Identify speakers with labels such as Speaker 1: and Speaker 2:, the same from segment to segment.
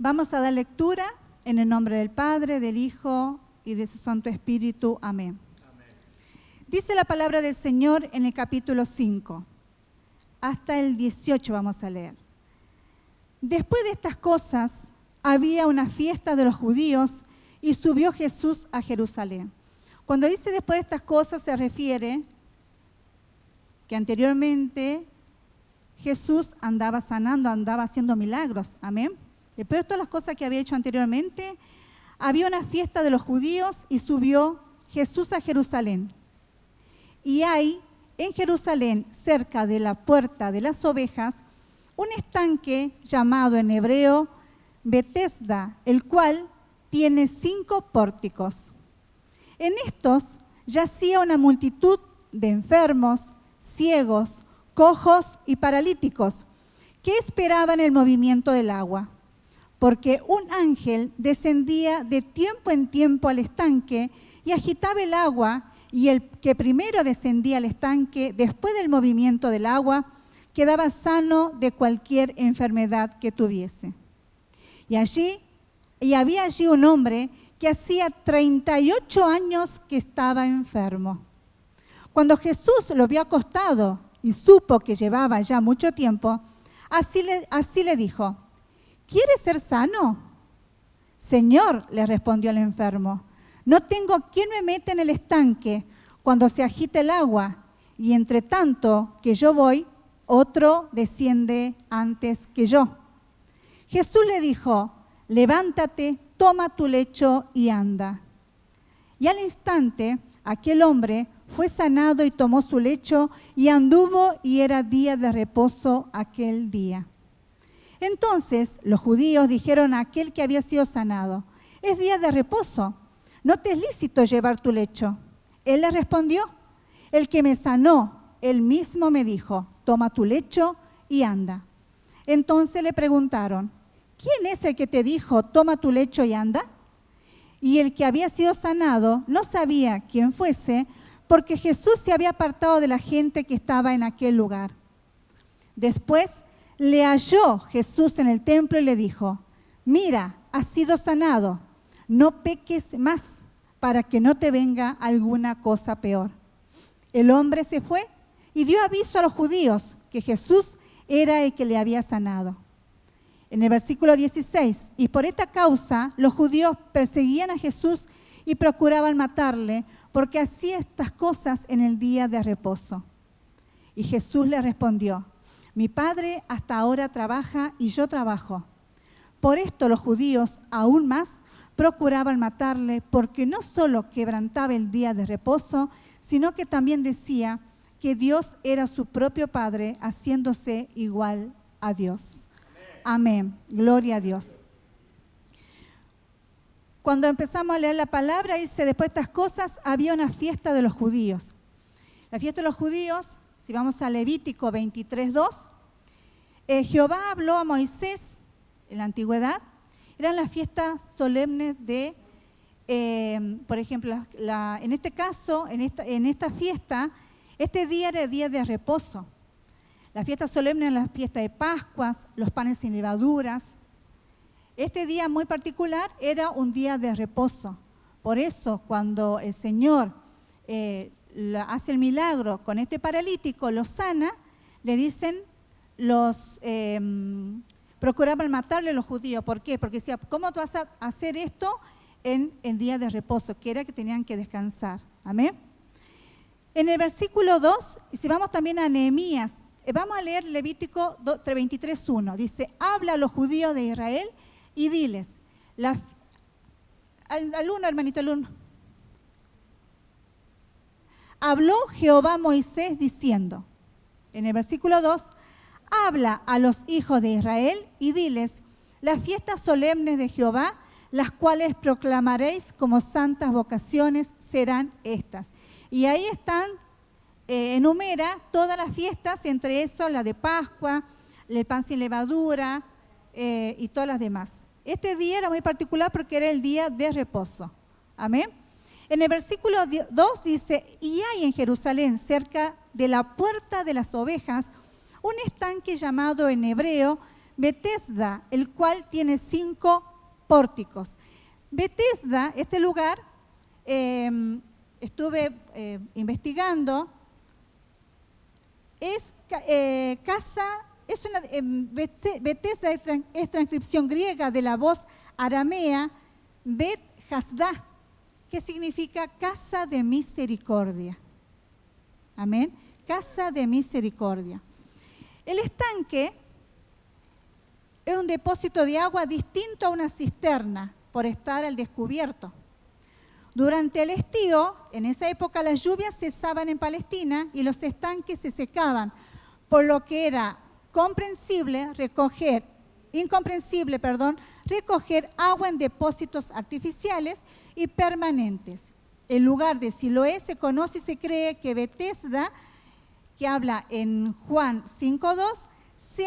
Speaker 1: Vamos a dar lectura en el nombre del Padre, del Hijo y de su Santo Espíritu. Amén. Dice la palabra del Señor en el capítulo 5. Hasta el 18 vamos a leer. Después de estas cosas, había una fiesta de los judíos y subió Jesús a Jerusalén. Cuando dice después de estas cosas, se refiere que anteriormente Jesús andaba sanando, andaba haciendo milagros. Amén. Después de todas las cosas que había hecho anteriormente, había una fiesta de los judíos y subió Jesús a Jerusalén. Y hay en Jerusalén, cerca de la puerta de las ovejas, un estanque llamado en hebreo Betesda, el cual tiene 5 pórticos. En estos yacía una multitud de enfermos, ciegos, cojos y paralíticos, que esperaban el movimiento del agua, porque un ángel descendía de tiempo en tiempo al estanque y agitaba el agua, y el que primero descendía al estanque, después del movimiento del agua, quedaba sano de cualquier enfermedad que tuviese. Y había allí un hombre que hacía 38 años que estaba enfermo. Cuando Jesús lo vio acostado y supo que llevaba ya mucho tiempo, así le dijo: ¿quieres ser sano? Señor, le respondió el enfermo, no tengo quien me meta en el estanque cuando se agita el agua, y entre tanto que yo voy, otro desciende antes que yo. Jesús le dijo: levántate, toma tu lecho y anda. Y al instante aquel hombre fue sanado y tomó su lecho y anduvo, y era día de reposo aquel día. Entonces los judíos dijeron a aquel que había sido sanado: es día de reposo, no te es lícito llevar tu lecho. Él le respondió: el que me sanó, él mismo me dijo: toma tu lecho y anda. Entonces le preguntaron: ¿quién es el que te dijo, toma tu lecho y anda? Y el que había sido sanado no sabía quién fuese, porque Jesús se había apartado de la gente que estaba en aquel lugar. Después le halló Jesús en el templo y le dijo: mira, has sido sanado, no peques más, para que no te venga alguna cosa peor. El hombre se fue y dio aviso a los judíos que Jesús era el que le había sanado. En el versículo 16, y por esta causa los judíos perseguían a Jesús y procuraban matarle, porque hacía estas cosas en el día de reposo. Y Jesús le respondió: mi Padre hasta ahora trabaja y yo trabajo. Por esto los judíos aún más procuraban matarle, porque no solo quebrantaba el día de reposo, sino que también decía que Dios era su propio Padre, haciéndose igual a Dios. Amén. Gloria a Dios. Cuando empezamos a leer la palabra, dice: después de estas cosas había una fiesta de los judíos. La fiesta de los judíos, si vamos a Levítico 23:2, Jehová habló a Moisés en la antigüedad. Eran las fiestas solemnes de, por ejemplo, en este caso, en esta fiesta, este día era el día de reposo. La fiesta solemne era la fiesta de Pascuas, los panes sin levaduras. Este día muy particular era un día de reposo. Por eso, cuando el Señor hace el milagro con este paralítico, lo sana, le dicen procuraban matarle los judíos. ¿Por qué? Porque decía: ¿cómo tú vas a hacer esto en el día de reposo? Que era que tenían que descansar. Amén. En el versículo 2, y si vamos también a Nehemías, vamos a leer Levítico 23:1. Dice: habla a los judíos de Israel y diles, al uno, hermanito, al uno. Habló Jehová a Moisés diciendo, en el versículo 2, habla a los hijos de Israel y diles: las fiestas solemnes de Jehová, las cuales proclamaréis como santas vocaciones, serán estas. Y ahí están, enumera todas las fiestas, entre eso la de Pascua, el pan sin levadura y todas las demás. Este día era muy particular porque era el día de reposo. Amén. En el versículo 2 dice: y hay en Jerusalén, cerca de la puerta de las ovejas, un estanque llamado en hebreo Betesda, el cual tiene 5 pórticos. Betesda, este lugar, estuve investigando, es casa, es una, Betesda es transcripción griega de la voz aramea Bet Hasda, que significa casa de misericordia. Amén. Casa de misericordia. El estanque es un depósito de agua distinto a una cisterna por estar al descubierto. Durante el estío, en esa época las lluvias cesaban en Palestina y los estanques se secaban, por lo que era incomprensible recoger agua en depósitos artificiales y permanentes. El lugar de Siloé se conoce y se cree que Betesda, que habla en Juan 5:2, se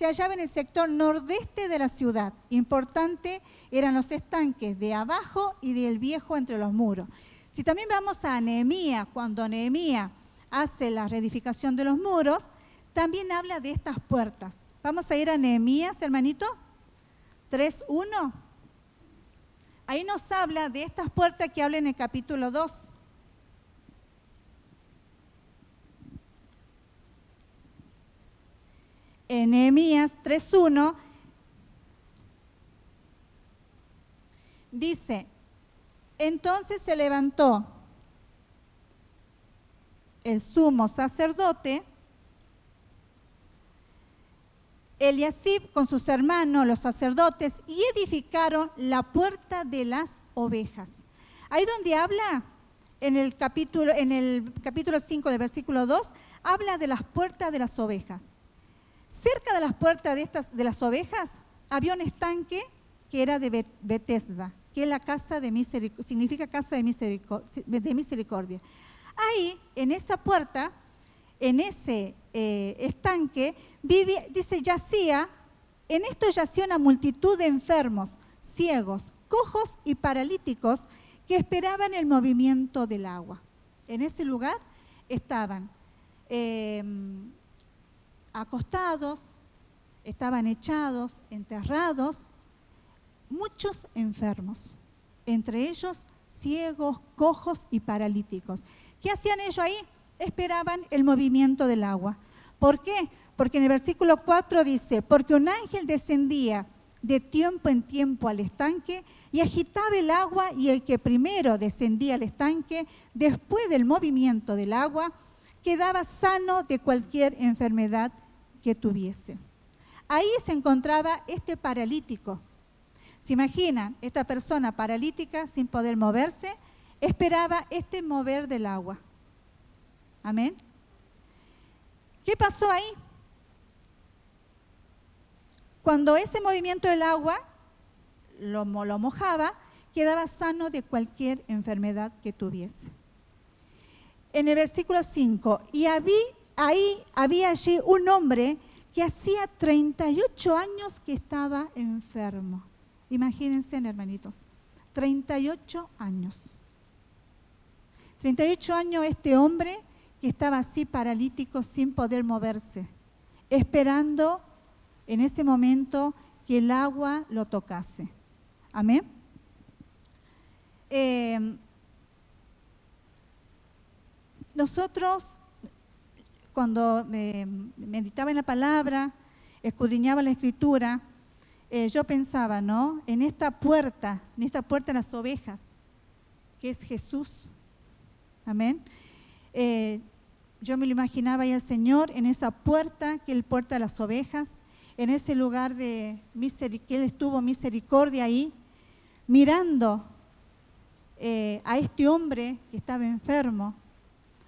Speaker 1: hallaba en el sector nordeste de la ciudad. Importante eran los estanques de abajo y del viejo entre los muros. Si también vamos a Nehemías, cuando Nehemías hace la reedificación de los muros, también habla de estas puertas. Vamos a ir a Nehemías, hermanito, 3:1. Ahí nos habla de estas puertas que habla en el capítulo 2. En Nehemías 3:1 dice: entonces se levantó el sumo sacerdote Eliasib con sus hermanos, los sacerdotes, y edificaron la puerta de las ovejas. Ahí donde habla, en el capítulo 5 del versículo 2, habla de las puertas de las ovejas. Cerca de las puertas de las ovejas había un estanque que era de Betesda, que es la casa de misericordia, significa casa de misericordia. Ahí, en esa puerta, en ese estanque, en esto yacía una multitud de enfermos, ciegos, cojos y paralíticos que esperaban el movimiento del agua. En ese lugar estaban acostados, estaban echados, enterrados, muchos enfermos, entre ellos ciegos, cojos y paralíticos. ¿Qué hacían ellos ahí? Esperaban el movimiento del agua. ¿Por qué? Porque en el versículo 4 dice: porque un ángel descendía de tiempo en tiempo al estanque y agitaba el agua, y el que primero descendía al estanque, después del movimiento del agua, quedaba sano de cualquier enfermedad que tuviese. Ahí se encontraba este paralítico. ¿Se imaginan? Esta persona paralítica sin poder moverse, esperaba este mover del agua. Amén. ¿Qué pasó ahí? Cuando ese movimiento del agua lo mojaba, quedaba sano de cualquier enfermedad que tuviese. En el versículo 5, y había allí un hombre que hacía 38 años que estaba enfermo. Imagínense, hermanitos, 38 años. 38 años este hombre que estaba así paralítico sin poder moverse, esperando en ese momento que el agua lo tocase. Amén. Nosotros, cuando meditaba en la palabra, escudriñaba la escritura, yo pensaba, ¿no?, en esta puerta de las ovejas, que es Jesús. Amén. Yo me lo imaginaba ahí al Señor en esa puerta, que es la puerta de las ovejas, en ese lugar que Él estuvo misericordia ahí, mirando a este hombre que estaba enfermo.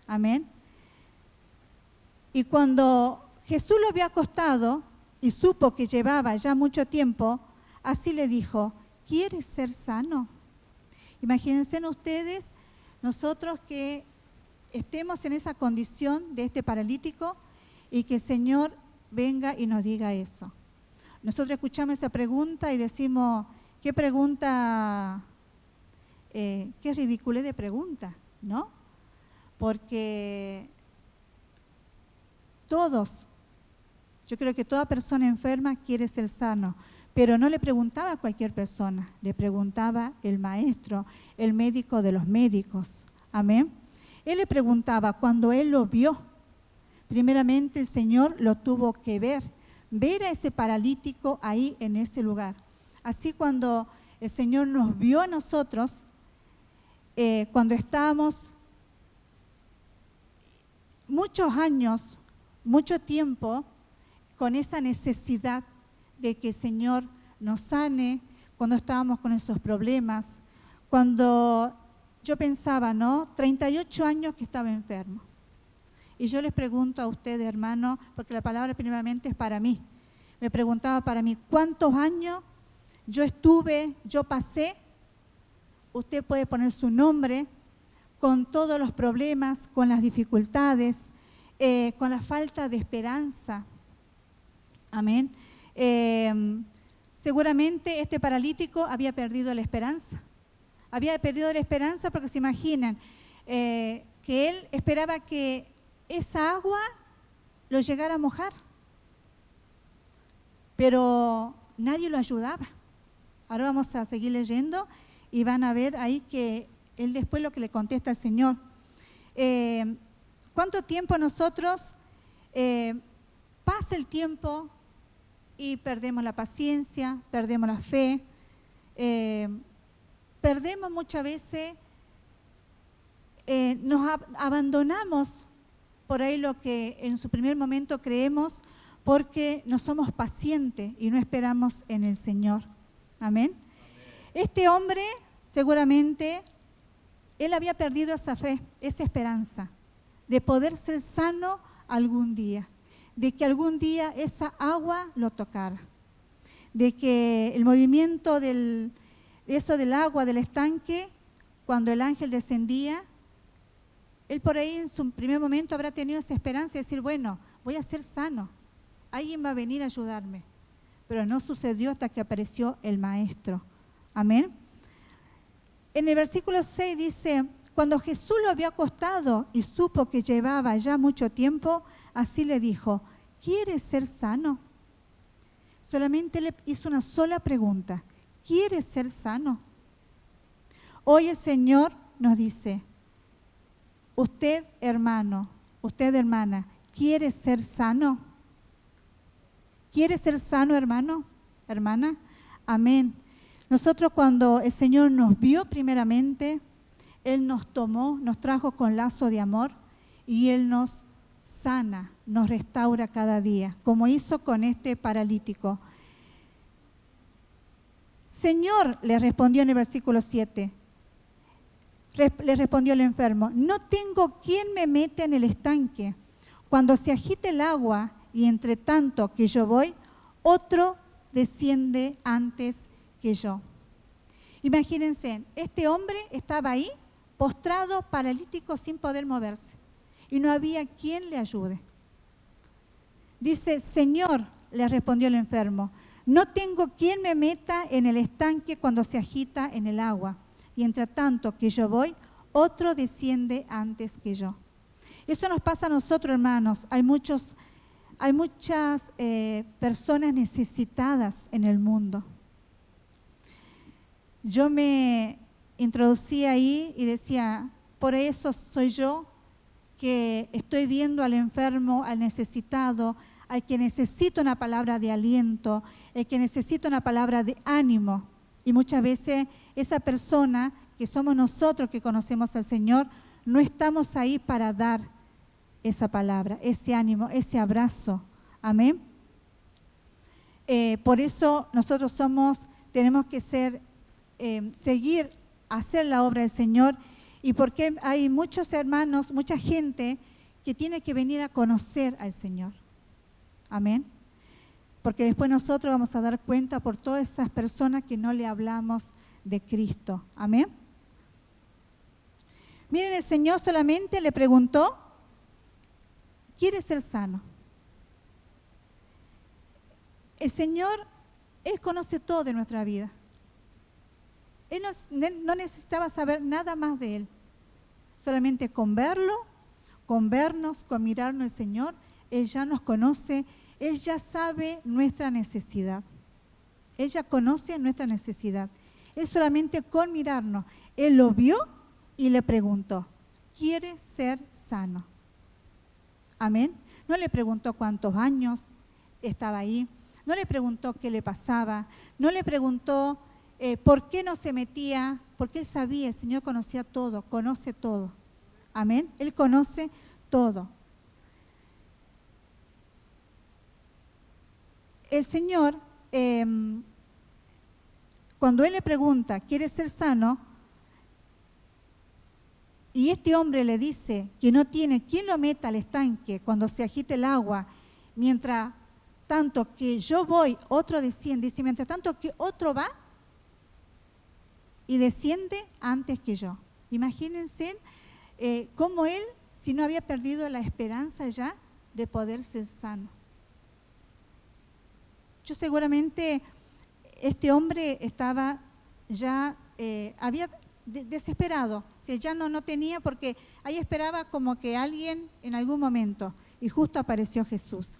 Speaker 1: Amén. Y cuando Jesús lo había acostado y supo que llevaba ya mucho tiempo, así le dijo: ¿quieres ser sano? Imagínense ustedes, nosotros que estemos en esa condición de este paralítico y que el Señor venga y nos diga eso. Nosotros escuchamos esa pregunta y decimos: ¿qué pregunta? Qué ridícula de pregunta, ¿no? Porque todos, Yo creo que toda persona enferma quiere ser sano, pero no le preguntaba a cualquier persona, le preguntaba el maestro, el médico de los médicos. Amén. Él le preguntaba, cuando él lo vio, primeramente el Señor lo tuvo que ver a ese paralítico ahí en ese lugar. Así cuando el Señor nos vio a nosotros, cuando estábamos muchos años, mucho tiempo, con esa necesidad de que el Señor nos sane, cuando estábamos con esos problemas, cuando yo pensaba, ¿no? 38 años que estaba enfermo. Y yo les pregunto a ustedes, hermanos, porque la palabra primeramente es para mí. Me preguntaba para mí, ¿cuántos años yo pasé? Usted puede poner su nombre con todos los problemas, con las dificultades, con la falta de esperanza. Amén. Seguramente este paralítico había perdido la esperanza. Había perdido la esperanza porque se imaginan que él esperaba que esa agua lo llegara a mojar. Pero nadie lo ayudaba. Ahora vamos a seguir leyendo y van a ver ahí que él después lo que le contesta al Señor. ¿Cuánto tiempo nosotros pasa el tiempo y perdemos la paciencia, perdemos la fe, perdemos muchas veces, nos abandonamos por ahí lo que en su primer momento creemos porque no somos pacientes y no esperamos en el Señor. Amén. Este hombre seguramente, él había perdido esa fe, esa esperanza de poder ser sano algún día, de que algún día esa agua lo tocara, de que el movimiento del agua del estanque, cuando el ángel descendía, él por ahí en su primer momento habrá tenido esa esperanza de decir, bueno, voy a ser sano, alguien va a venir a ayudarme. Pero no sucedió hasta que apareció el Maestro. Amén. En el versículo 6 dice, cuando Jesús lo había acostado y supo que llevaba ya mucho tiempo, así le dijo, ¿quieres ser sano? Solamente le hizo una sola pregunta, ¿quieres ser sano? Hoy el Señor nos dice, usted hermano, usted hermana, ¿quiere ser sano? ¿Quiere ser sano, hermano, hermana? Amén. Nosotros cuando el Señor nos vio primeramente, Él nos tomó, nos trajo con lazo de amor y Él nos sana, nos restaura cada día, como hizo con este paralítico. Señor, le respondió en el versículo 7, le respondió el enfermo, no tengo quien me meta en el estanque. Cuando se agite el agua y entre tanto que yo voy, otro desciende antes que yo. Imagínense, este hombre estaba ahí, postrado, paralítico, sin poder moverse. Y no había quien le ayude. Dice, Señor, le respondió el enfermo, no tengo quien me meta en el estanque cuando se agita en el agua. Y entre tanto que yo voy, otro desciende antes que yo. Eso nos pasa a nosotros, hermanos. Hay muchas personas necesitadas en el mundo. Yo me introducí ahí y decía, por eso soy yo que estoy viendo al enfermo, al necesitado, al que necesita una palabra de aliento, el que necesita una palabra de ánimo. Y muchas veces esa persona que somos nosotros que conocemos al Señor, no estamos ahí para dar esa palabra, ese ánimo, ese abrazo. Amén. Por eso nosotros tenemos que seguir, hacer la obra del Señor, y porque hay muchos hermanos, mucha gente que tiene que venir a conocer al Señor. Amén. Porque después nosotros vamos a dar cuenta por todas esas personas que no le hablamos de Cristo. Amén. Miren, el Señor solamente le preguntó, ¿quieres ser sano? El Señor, Él conoce todo de nuestra vida. Él no necesitaba saber nada más de Él. Solamente con verlo, con vernos, con mirarnos al Señor, Él ya nos conoce, Él ya sabe nuestra necesidad. Él ya conoce nuestra necesidad. Él solamente con mirarnos, Él lo vio y le preguntó, ¿quiere ser sano? Amén. No le preguntó cuántos años estaba ahí, no le preguntó qué le pasaba, no le preguntó por qué no se metía, porque Él sabía, el Señor conocía todo, conoce todo. Amén. Él conoce todo. El Señor, cuando Él le pregunta, ¿quiere ser sano? Y este hombre le dice que no tiene quien lo meta al estanque cuando se agite el agua, mientras tanto que yo voy, otro desciende. Dice, mientras tanto que otro va y desciende antes que yo. Imagínense cómo él, si no había perdido la esperanza ya de poder ser sano. Yo seguramente, este hombre estaba ya, había desesperado, si ya no tenía, porque ahí esperaba como que alguien en algún momento, y justo apareció Jesús.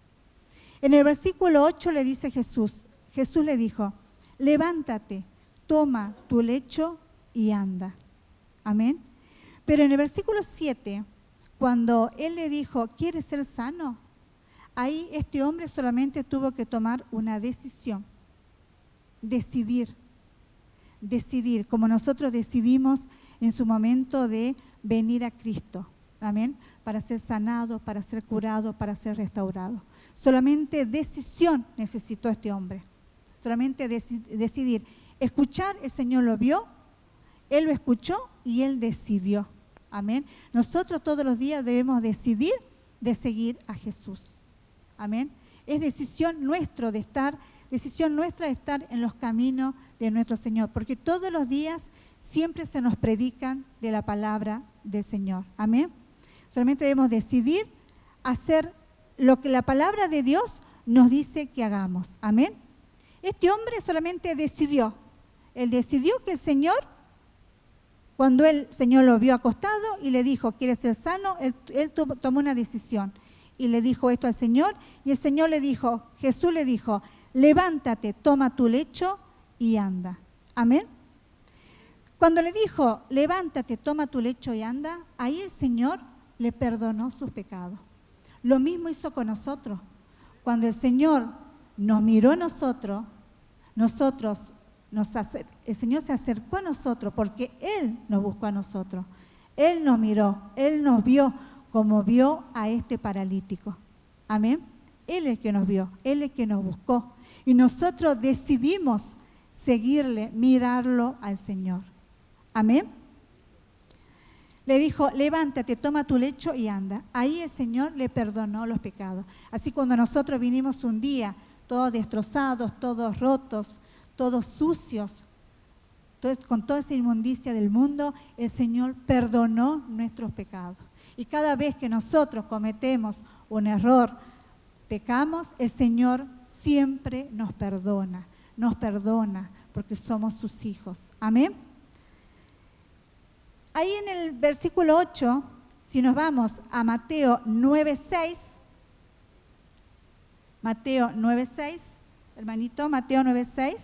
Speaker 1: En el versículo 8 le dice Jesús le dijo, levántate, toma tu lecho y anda. Amén. Pero en el versículo 7, cuando él le dijo, ¿quieres ser sano? Ahí este hombre solamente tuvo que tomar una decisión, decidir, como nosotros decidimos en su momento de venir a Cristo, amén, para ser sanado, para ser curado, para ser restaurado. Solamente decisión necesitó este hombre, solamente decidir. Escuchar, el Señor lo vio, Él lo escuchó y Él decidió, amén. Nosotros todos los días debemos decidir de seguir a Jesús, amén. Es decisión nuestra de estar en los caminos de nuestro Señor, porque todos los días siempre se nos predican de la palabra del Señor. Amén. Solamente debemos decidir hacer lo que la palabra de Dios nos dice que hagamos. Amén. Este hombre solamente decidió. Él decidió que el Señor, cuando el Señor lo vio acostado y le dijo, ¿quieres ser sano? Él tomó una decisión y le dijo esto al Señor, y el Señor le dijo, Jesús le dijo, levántate, toma tu lecho y anda. Amén. Cuando le dijo, levántate, toma tu lecho y anda, ahí el Señor le perdonó sus pecados. Lo mismo hizo con nosotros. Cuando el Señor nos miró a nosotros, el Señor se acercó a nosotros porque Él nos buscó a nosotros. Él nos miró, Él nos vio como vio a este paralítico. Amén. Él es el que nos vio, Él es el que nos buscó. Y nosotros decidimos seguirle, mirarlo al Señor. Amén. Le dijo, levántate, toma tu lecho y anda. Ahí el Señor le perdonó los pecados. Así cuando nosotros vinimos un día, todos destrozados, todos rotos, todos sucios, con toda esa inmundicia del mundo, el Señor perdonó nuestros pecados. Y cada vez que nosotros cometemos un error, pecamos, el Señor siempre nos perdona porque somos sus hijos. Amén. Ahí en el versículo 8, si nos vamos a Mateo 9:6, hermanito, Mateo 9:6,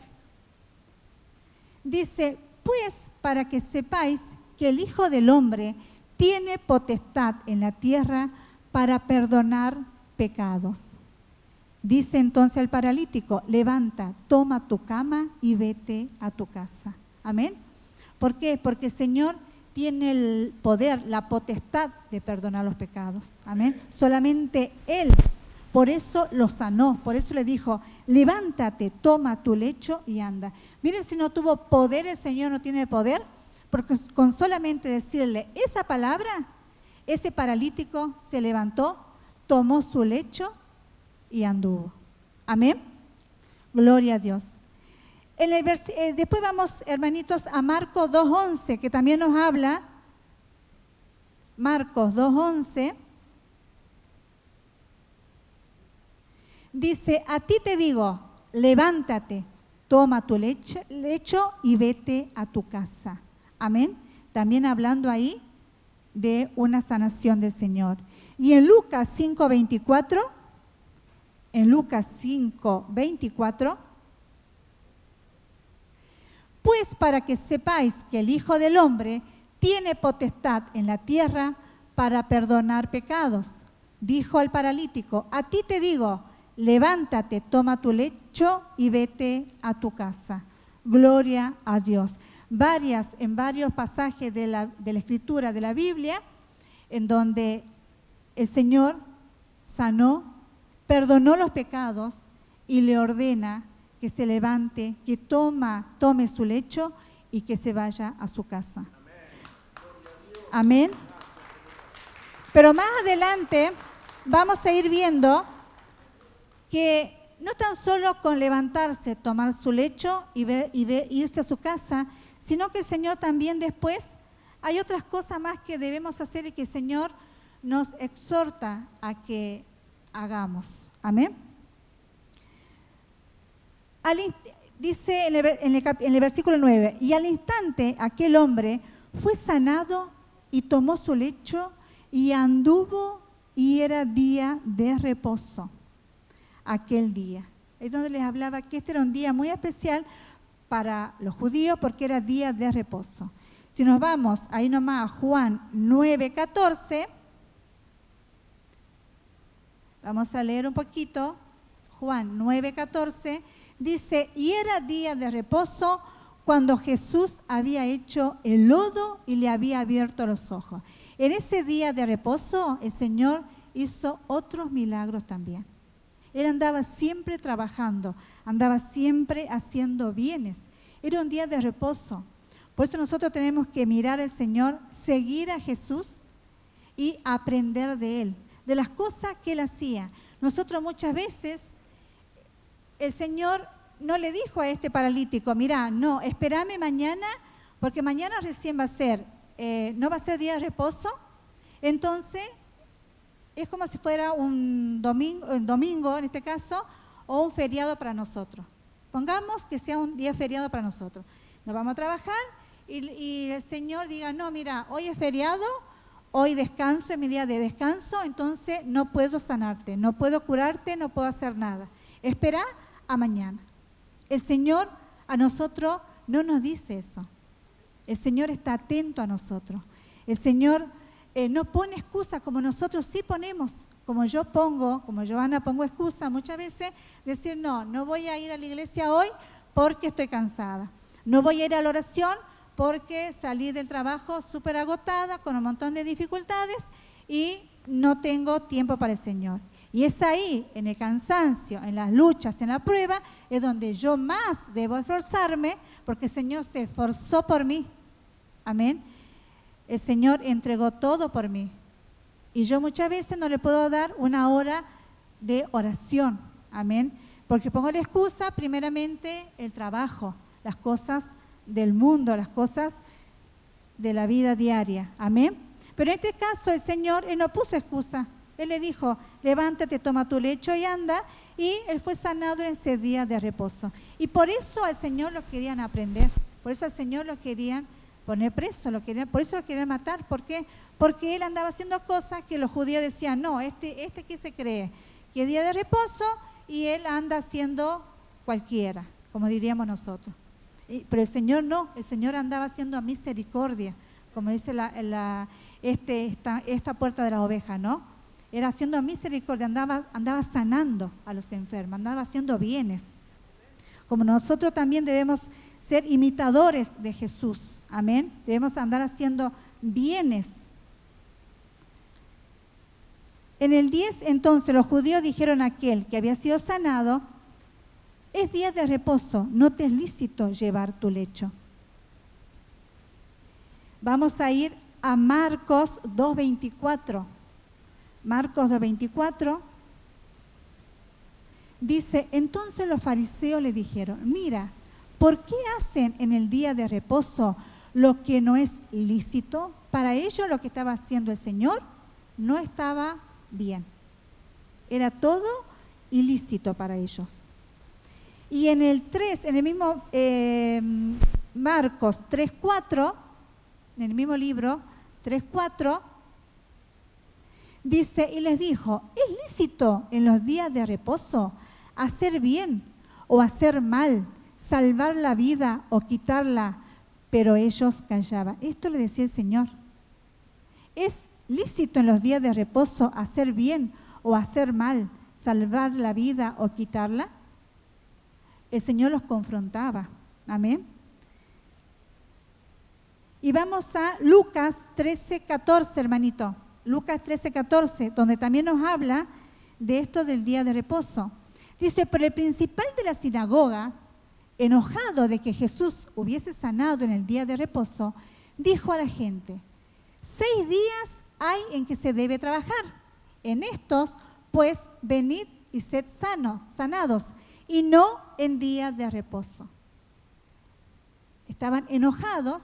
Speaker 1: dice, pues para que sepáis que el Hijo del Hombre tiene potestad en la tierra para perdonar pecados. Dice entonces el paralítico, levanta, toma tu cama y vete a tu casa. Amén. ¿Por qué? Porque el Señor tiene el poder, la potestad de perdonar los pecados. Amén. Solamente Él, por eso lo sanó, por eso le dijo, levántate, toma tu lecho y anda. Miren, si no tuvo poder, el Señor no tiene poder, porque con solamente decirle esa palabra, ese paralítico se levantó, tomó su lecho y anduvo. Amén. Gloria a Dios. Después vamos, hermanitos, a Marcos 2:11, que también nos habla. Marcos 2:11. Dice, a ti te digo, levántate, toma tu lecho y vete a tu casa. Amén. También hablando ahí de una sanación del Señor. Y en Lucas 5:24 en Lucas 5, 24, pues para que sepáis que el Hijo del Hombre tiene potestad en la tierra para perdonar pecados. Dijo al paralítico, a ti te digo, levántate, toma tu lecho y vete a tu casa. Gloria a Dios. En varios pasajes de la Escritura, de la Biblia, en donde el Señor sanó, perdonó los pecados y le ordena que se levante, que tome su lecho y que se vaya a su casa. Amén. Pero más adelante vamos a ir viendo que no tan solo con levantarse, tomar su lecho y irse a su casa, sino que el Señor también después, hay otras cosas más que debemos hacer y que el Señor nos exhorta a que hagamos. Amén. Dice en el versículo 9, y al instante aquel hombre fue sanado y tomó su lecho y anduvo, y era día de reposo. Aquel día. Es donde les hablaba que este era un día muy especial para los judíos porque era día de reposo. Si nos vamos ahí nomás a Juan 9:14, vamos a leer un poquito. Juan 9:14 dice, y era día de reposo cuando Jesús había hecho el lodo y le había abierto los ojos. En ese día de reposo el Señor hizo otros milagros también. Él andaba siempre trabajando, andaba siempre haciendo bienes. Era un día de reposo. Por eso nosotros tenemos que mirar al Señor, seguir a Jesús y aprender de Él, de las cosas que Él hacía. Nosotros muchas veces, el Señor no le dijo a este paralítico, mira, no, espérame mañana, porque mañana recién va a ser, no va a ser día de reposo. Entonces, es como si fuera un domingo en este caso, o un feriado para nosotros. Pongamos que sea un día feriado para nosotros. Nos vamos a trabajar y el Señor diga, no, mira, hoy es feriado, hoy descanso, es mi día de descanso, entonces no puedo sanarte, no puedo curarte, no puedo hacer nada. Espera a mañana. El Señor a nosotros no nos dice eso. El Señor está atento a nosotros. El Señor no pone excusa como nosotros sí ponemos, como yo Ana pongo excusa muchas veces, decir no voy a ir a la iglesia hoy porque estoy cansada, no voy a ir a la oración porque salí del trabajo súper agotada, con un montón de dificultades y no tengo tiempo para el Señor. Y es ahí, en el cansancio, en las luchas, en la prueba, es donde yo más debo esforzarme porque el Señor se esforzó por mí. Amén. El Señor entregó todo por mí. Y yo muchas veces no le puedo dar una hora de oración. Amén. Porque pongo la excusa, primeramente, el trabajo, las cosas del mundo, las cosas de la vida diaria. Amén. Pero en este caso el Señor, Él no puso excusa. Él le dijo, levántate, toma tu lecho y anda. Y Él fue sanado en ese día de reposo. Y por eso al Señor lo querían aprender. Por eso al Señor lo querían poner preso, por eso lo querían matar. ¿Por qué? Porque Él andaba haciendo cosas que los judíos decían, no, este ¿qué se cree? Que es día de reposo y Él anda haciendo cualquiera, como diríamos nosotros. Pero el Señor no, el Señor andaba haciendo misericordia, como dice esta puerta de la oveja, ¿no? Era haciendo misericordia, andaba sanando a los enfermos, andaba haciendo bienes. Como nosotros también debemos ser imitadores de Jesús. Amén. Debemos andar haciendo bienes. En el 10, entonces, los judíos dijeron a aquel que había sido sanado, es día de reposo, no te es lícito llevar tu lecho. Vamos a ir a Marcos 2:24. Marcos 2:24 dice, entonces los fariseos le dijeron, mira, ¿por qué hacen en el día de reposo lo que no es lícito? Para ellos lo que estaba haciendo el Señor no estaba bien. Era todo ilícito para ellos. Y en el 3, en el mismo Marcos 3:4, en el mismo libro 3:4, Dice, y les dijo, ¿es lícito en los días de reposo hacer bien o hacer mal, salvar la vida o quitarla? Pero ellos callaban. Esto le decía el Señor. ¿Es lícito en los días de reposo hacer bien o hacer mal, salvar la vida o quitarla? El Señor los confrontaba. Amén. Y vamos a Lucas 13:14, hermanito. Lucas 13:14, donde también nos habla de esto del día de reposo. Dice, pero el principal de la sinagoga, enojado de que Jesús hubiese sanado en el día de reposo, dijo a la gente, 6 días hay en que se debe trabajar. En estos, pues, venid y sed sanados, y no en días de reposo. Estaban enojados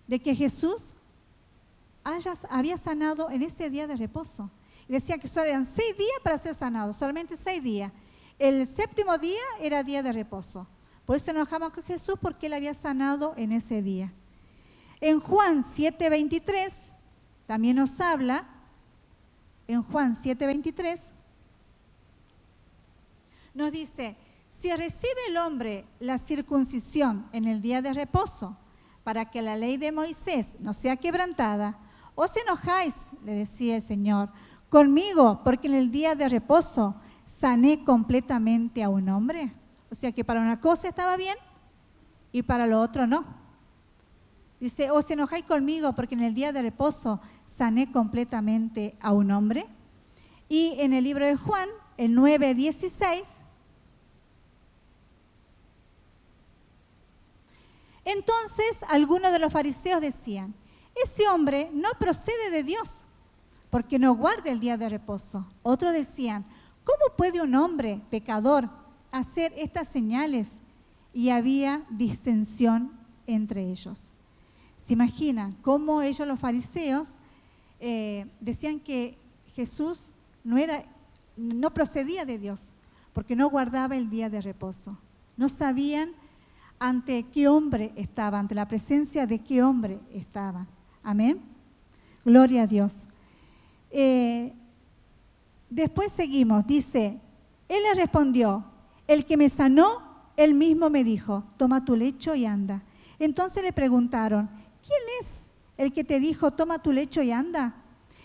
Speaker 1: de que Jesús había sanado en ese día de reposo. Y decían que solo eran 6 días para ser sanados, solamente 6 días. El 7º día era día de reposo. Por eso se enojaban con Jesús, porque él había sanado en ese día. En Juan 7:23 también nos habla, en Juan 7:23, nos dice, si recibe el hombre la circuncisión en el día de reposo, para que la ley de Moisés no sea quebrantada, ¿os enojáis, le decía el Señor, conmigo, porque en el día de reposo sané completamente a un hombre? O sea que para una cosa estaba bien y para lo otro no. Dice, ¿os enojáis conmigo porque en el día de reposo sané completamente a un hombre? Y en el libro de Juan, el 9:16, entonces algunos de los fariseos decían, ese hombre no procede de Dios, porque no guarda el día de reposo. Otros decían, ¿cómo puede un hombre pecador hacer estas señales? Y había disensión entre ellos. ¿Se imaginan cómo ellos, los fariseos, decían que Jesús no procedía de Dios, porque no guardaba el día de reposo? No sabían ante qué hombre estaba, ante la presencia de qué hombre estaba. Amén. Gloria a Dios. Después seguimos, dice, él le respondió, el que me sanó, él mismo me dijo, toma tu lecho y anda. Entonces le preguntaron, ¿quién es el que te dijo, toma tu lecho y anda?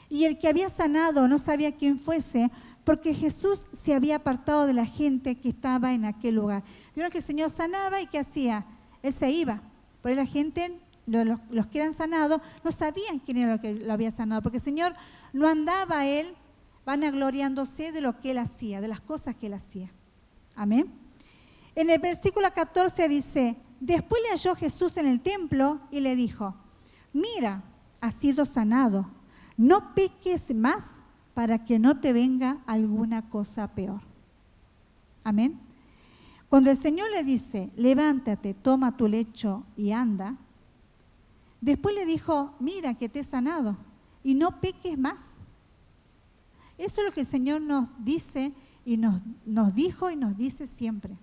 Speaker 1: Y el que había sanado no sabía quién fuese, porque Jesús se había apartado de la gente que estaba en aquel lugar. Vieron que el Señor sanaba y ¿qué hacía? Él se iba. Por ahí la gente, los que eran sanados, no sabían quién era el que lo había sanado, porque el Señor no andaba él vanagloriándose de lo que él hacía, de las cosas que él hacía. Amén. En el versículo 14 dice, después le halló Jesús en el templo y le dijo, mira, has sido sanado, no peques más para que no te venga alguna cosa peor. Amén. Cuando el Señor le dice, levántate, toma tu lecho y anda, después le dijo, mira que te he sanado y no peques más. Eso es lo que el Señor nos dice y nos dijo y nos dice siempre.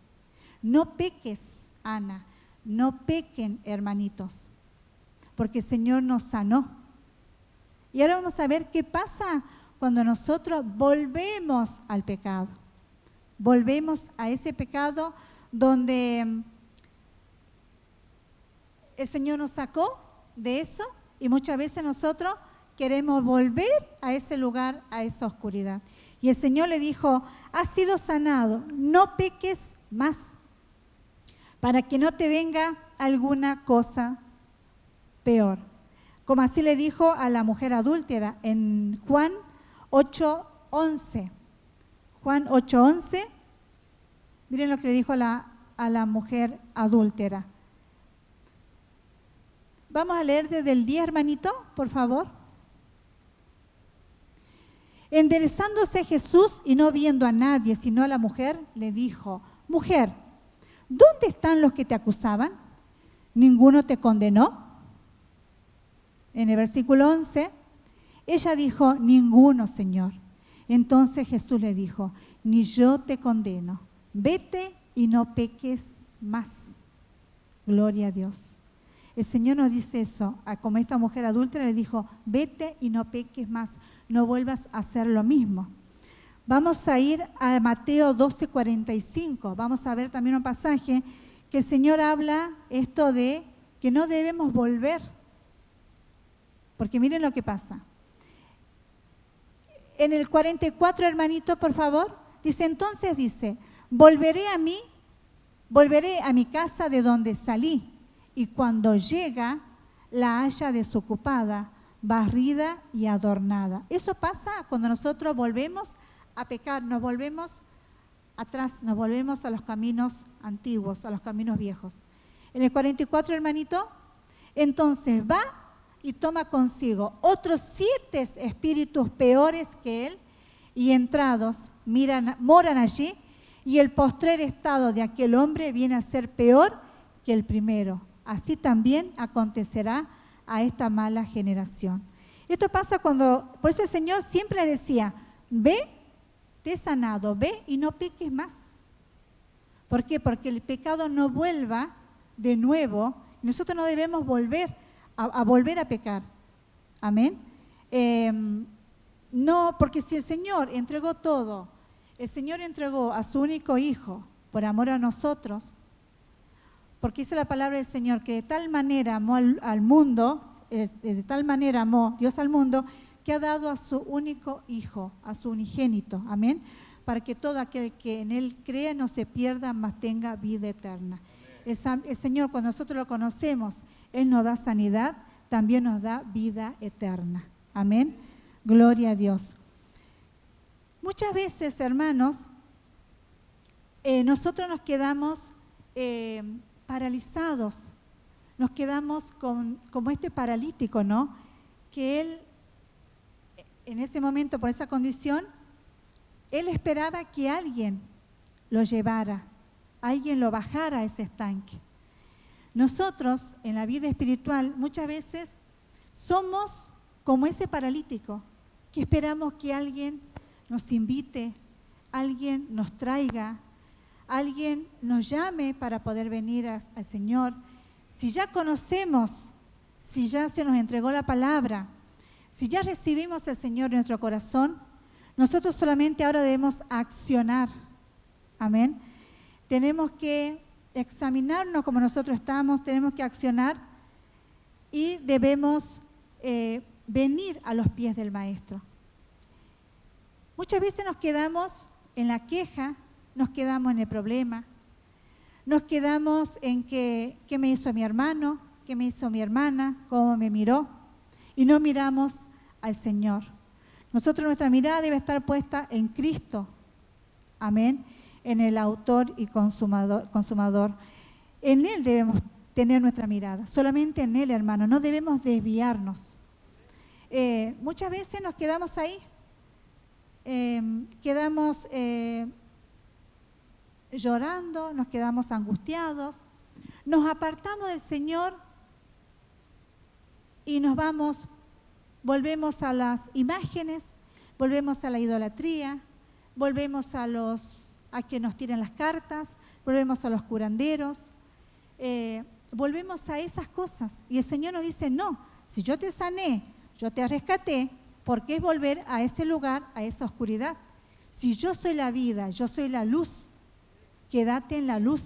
Speaker 1: No peques, Ana, no pequen, hermanitos, porque el Señor nos sanó. Y ahora vamos a ver qué pasa cuando nosotros volvemos al pecado. Volvemos a ese pecado donde el Señor nos sacó de eso y muchas veces nosotros queremos volver a ese lugar, a esa oscuridad. Y el Señor le dijo, has sido sanado, no peques más, para que no te venga alguna cosa peor. Como así le dijo a la mujer adúltera en Juan 8:11. Juan 8:11, miren lo que le dijo a la mujer adúltera. Vamos a leer desde el 10, hermanito, por favor. Enderezándose Jesús y no viendo a nadie sino a la mujer, le dijo, mujer, ¿dónde están los que te acusaban? ¿Ninguno te condenó? En el versículo 11, ella dijo, ninguno, Señor. Entonces Jesús le dijo, ni yo te condeno, vete y no peques más. Gloria a Dios. El Señor nos dice eso, como esta mujer adúltera le dijo, vete y no peques más, no vuelvas a hacer lo mismo. Vamos a ir a Mateo 12:45, vamos a ver también un pasaje que el Señor habla esto de que no debemos volver, porque miren lo que pasa. En el 44, hermanito, por favor, entonces dice, volveré a mi casa de donde salí, y cuando llega, la halla desocupada, barrida y adornada. Eso pasa cuando nosotros volvemos a pecar, nos volvemos atrás, nos volvemos a los caminos antiguos, a los caminos viejos. En el 44, hermanito, entonces va y toma consigo otros 7 espíritus peores que él, y entrados moran allí, y el postrer estado de aquel hombre viene a ser peor que el primero. Así también acontecerá a esta mala generación. Esto pasa por eso el Señor siempre decía, ve, te he sanado, ve y no peques más. ¿Por qué? Porque el pecado no vuelva de nuevo. Nosotros no debemos volver a pecar. Amén. No, porque si el Señor entregó todo, el Señor entregó a su único Hijo por amor a nosotros, porque dice la palabra del Señor que de tal manera amó al mundo, de tal manera amó Dios al mundo, que ha dado a su único Hijo, a su unigénito, amén, para que todo aquel que en Él crea no se pierda, mas tenga vida eterna. El Señor, cuando nosotros lo conocemos, Él nos da sanidad, también nos da vida eterna, amén, gloria a Dios. Muchas veces, hermanos, nosotros nos quedamos paralizados, nos quedamos como este paralítico, ¿no? Que él, en ese momento, por esa condición, él esperaba que alguien lo llevara, alguien lo bajara a ese estanque. Nosotros, en la vida espiritual, muchas veces somos como ese paralítico, que esperamos que alguien nos invite, alguien nos traiga, alguien nos llame para poder venir al Señor. Si ya conocemos, si ya se nos entregó la palabra, si ya recibimos al Señor en nuestro corazón, nosotros solamente ahora debemos accionar. Amén. Tenemos que examinarnos como nosotros estamos, tenemos que accionar y debemos venir a los pies del Maestro. Muchas veces nos quedamos en la queja, nos quedamos en el problema, nos quedamos en qué me hizo mi hermano, qué me hizo mi hermana, cómo me miró, y no miramos al Señor. Nuestra mirada debe estar puesta en Cristo, amén, en el autor y consumador. En Él debemos tener nuestra mirada, solamente en Él, hermano, no debemos desviarnos. Muchas veces nos quedamos ahí, quedamos llorando, nos quedamos angustiados, nos apartamos del Señor y volvemos a las imágenes, volvemos a la idolatría, volvemos a que nos tiren las cartas, volvemos a los curanderos, volvemos a esas cosas. Y el Señor nos dice, no, si yo te sané, yo te rescaté, ¿por qué es volver a ese lugar, a esa oscuridad? Si yo soy la vida, yo soy la luz, quédate en la luz.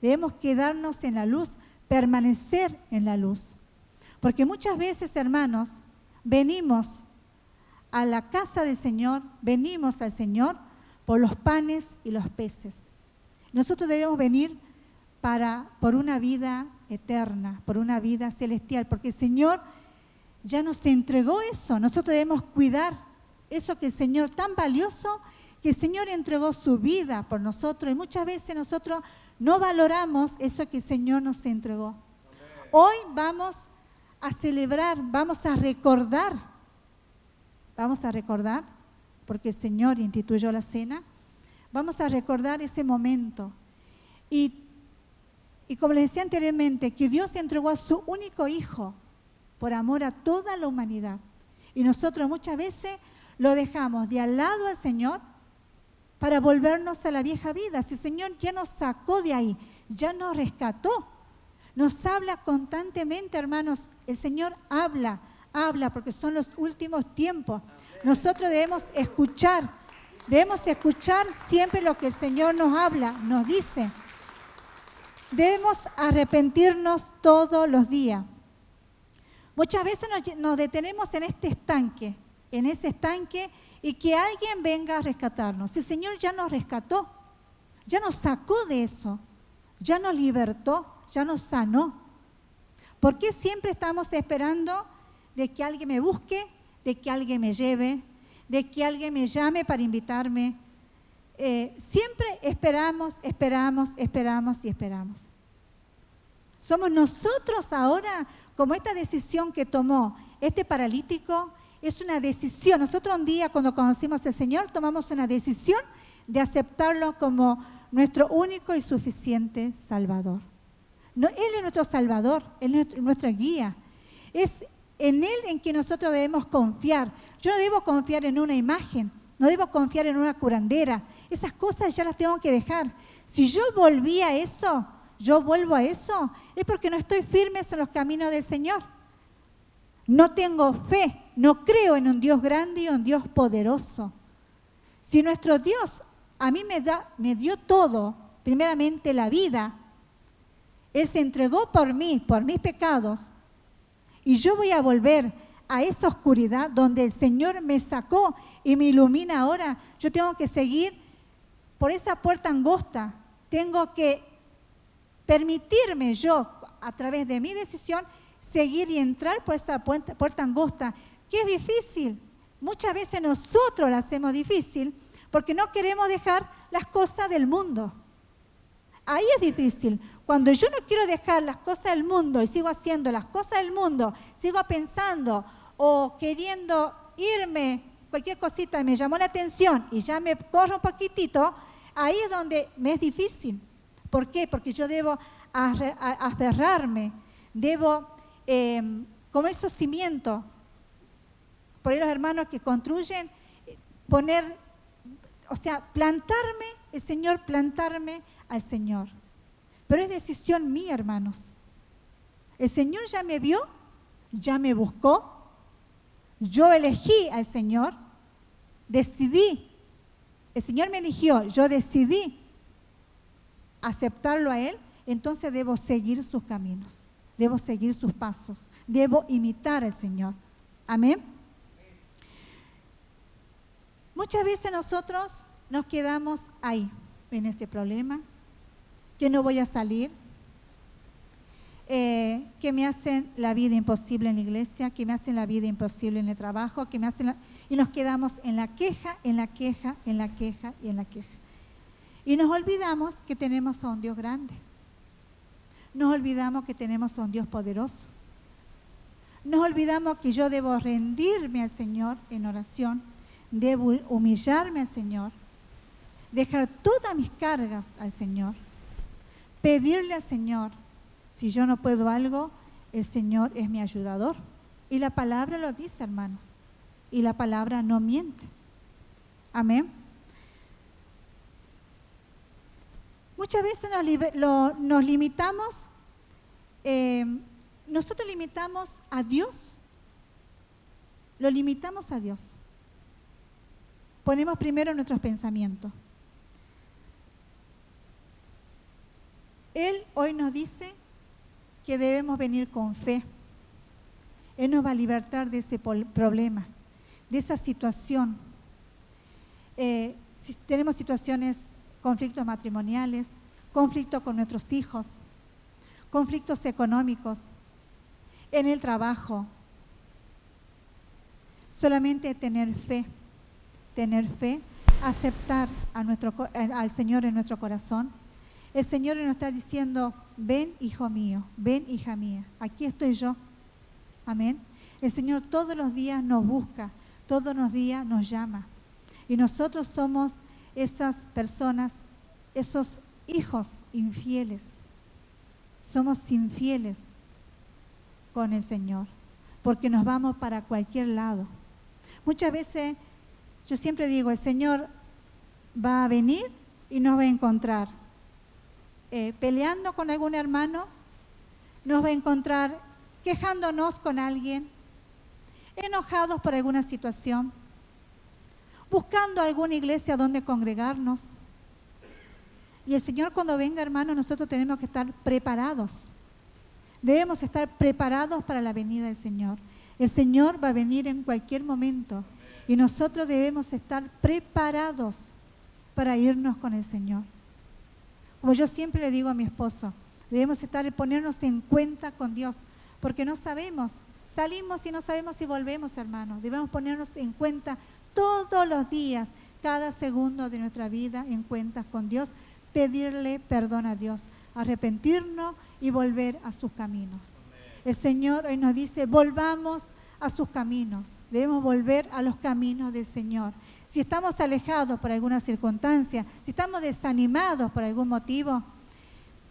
Speaker 1: Debemos quedarnos en la luz, permanecer en la luz. Porque muchas veces, hermanos, venimos a la casa del Señor, venimos al Señor por los panes y los peces. Nosotros debemos venir por una vida eterna, por una vida celestial, porque el Señor ya nos entregó eso. Nosotros debemos cuidar eso que el Señor, tan valioso, que el Señor entregó su vida por nosotros, y muchas veces nosotros no valoramos eso que el Señor nos entregó. Hoy vamos a celebrar, vamos a recordar, porque el Señor instituyó la cena, vamos a recordar ese momento. Y como les decía anteriormente, que Dios entregó a su único Hijo por amor a toda la humanidad. Y nosotros muchas veces lo dejamos de al lado al Señor para volvernos a la vieja vida. Si el Señor ya nos sacó de ahí, ya nos rescató, Nos habla constantemente, hermanos. El Señor habla porque son los últimos tiempos. Nosotros debemos escuchar siempre lo que el Señor nos habla, nos dice. Debemos arrepentirnos todos los días. Muchas veces nos detenemos en ese estanque, y que alguien venga a rescatarnos. El Señor ya nos rescató, ya nos sacó de eso, ya nos libertó, ya nos sanó. ¿Por qué siempre estamos esperando de que alguien me busque, de que alguien me lleve, de que alguien me llame para invitarme? Siempre esperamos. Somos nosotros ahora, como esta decisión que tomó este paralítico, es una decisión. Nosotros un día, cuando conocimos al Señor, tomamos una decisión de aceptarlo como nuestro único y suficiente Salvador. No, Él es nuestro Salvador, Él es nuestra guía. Es en Él en que nosotros debemos confiar. Yo no debo confiar en una imagen, no debo confiar en una curandera. Esas cosas ya las tengo que dejar. Si yo volví a eso, yo vuelvo a eso, es porque no estoy firme en los caminos del Señor. No tengo fe, no creo en un Dios grande y un Dios poderoso. Si nuestro Dios a mí me dio todo, primeramente la vida, Él se entregó por mí, por mis pecados, y yo voy a volver a esa oscuridad donde el Señor me sacó y me ilumina ahora. Yo tengo que seguir por esa puerta angosta, tengo que permitirme yo, a través de mi decisión, seguir y entrar por esa puerta angosta, que es difícil. Muchas veces nosotros la hacemos difícil porque no queremos dejar las cosas del mundo. Ahí es difícil. Cuando yo no quiero dejar las cosas del mundo y sigo haciendo las cosas del mundo, sigo pensando o queriendo irme, cualquier cosita me llamó la atención y ya me corro un poquitito, ahí es donde me es difícil. ¿Por qué? Porque yo debo aferrarme, debo, como esos cimientos, por ahí los hermanos que construyen, plantarme al Señor. Pero es decisión mía, hermanos. El Señor ya me vio, ya me buscó, yo elegí al Señor, decidí, el Señor me eligió, yo decidí aceptarlo a Él, entonces debo seguir sus caminos, debo seguir sus pasos, debo imitar al Señor. Amén. Muchas veces nosotros nos quedamos ahí, en ese problema, que no voy a salir, que me hacen la vida imposible en la iglesia, que me hacen la vida imposible en el trabajo, y nos quedamos en la queja, en la queja, en la queja y en la queja. Y nos olvidamos que tenemos a un Dios grande. Nos olvidamos que tenemos a un Dios poderoso. Nos olvidamos que yo debo rendirme al Señor en oración, debo humillarme al Señor, dejar todas mis cargas al Señor, pedirle al Señor. Si yo no puedo algo, el Señor es mi ayudador. Y la palabra lo dice, hermanos. Y la palabra no miente. Amén. Muchas veces nos limitamos, nosotros limitamos a Dios, lo limitamos a Dios. Ponemos primero nuestros pensamientos. Él hoy nos dice que debemos venir con fe. Él nos va a libertar de ese problema, de esa situación. Si tenemos situaciones, conflictos matrimoniales, conflictos con nuestros hijos, conflictos económicos, en el trabajo. Solamente tener fe, aceptar al Señor en nuestro corazón. El Señor nos está diciendo, ven hijo mío, ven hija mía, aquí estoy yo. Amén. El Señor todos los días nos busca, todos los días nos llama. Y nosotros somos esas personas, esos hijos infieles. Somos infieles con el Señor, porque nos vamos para cualquier lado. Muchas veces, yo siempre digo, el Señor va a venir y nos va a encontrar peleando con algún hermano, nos va a encontrar quejándonos con alguien, enojados por alguna situación, buscando alguna iglesia donde congregarnos. Y el Señor cuando venga, hermanos, nosotros tenemos que estar preparados. Debemos estar preparados para la venida del Señor. El Señor va a venir en cualquier momento y nosotros debemos estar preparados para irnos con el Señor. Como yo siempre le digo a mi esposo, debemos ponernos en cuenta con Dios, porque no sabemos, salimos y no sabemos si volvemos, hermanos. Debemos ponernos en cuenta todos los días, cada segundo de nuestra vida en cuentas con Dios, pedirle perdón a Dios, arrepentirnos y volver a sus caminos. El Señor hoy nos dice, volvamos a sus caminos, debemos volver a los caminos del Señor. Si estamos alejados por alguna circunstancia, si estamos desanimados por algún motivo,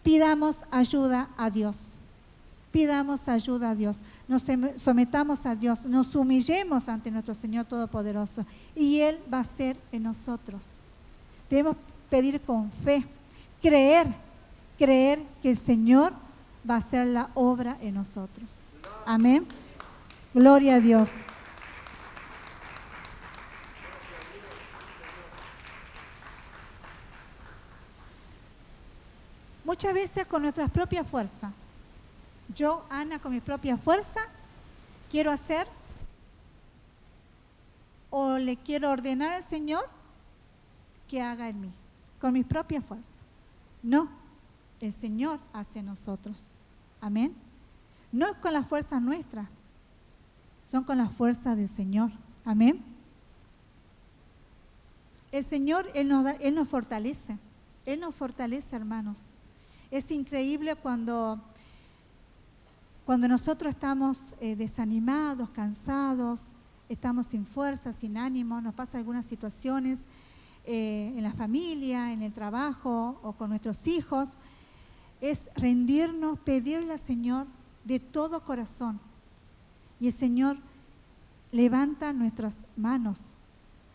Speaker 1: pidamos ayuda a Dios. Pidamos ayuda a Dios, nos sometamos a Dios, nos humillemos ante nuestro Señor Todopoderoso y Él va a ser en nosotros. Debemos pedir con fe, creer que el Señor va a hacer la obra en nosotros. Amén. Gloria a Dios. Muchas veces con nuestras propias fuerzas. Yo, Ana, con mi propia fuerza, quiero hacer o le quiero ordenar al Señor que haga en mí, con mis propias fuerzas. No, el Señor hace en nosotros. Amén. No es con las fuerzas nuestras, son con las fuerzas del Señor. Amén. El Señor, Él nos fortalece. Él nos fortalece, hermanos. Es increíble cuando nosotros estamos desanimados, cansados, estamos sin fuerza, sin ánimo, nos pasan algunas situaciones en la familia, en el trabajo o con nuestros hijos, es rendirnos, pedirle al Señor de todo corazón. Y el Señor levanta nuestras manos,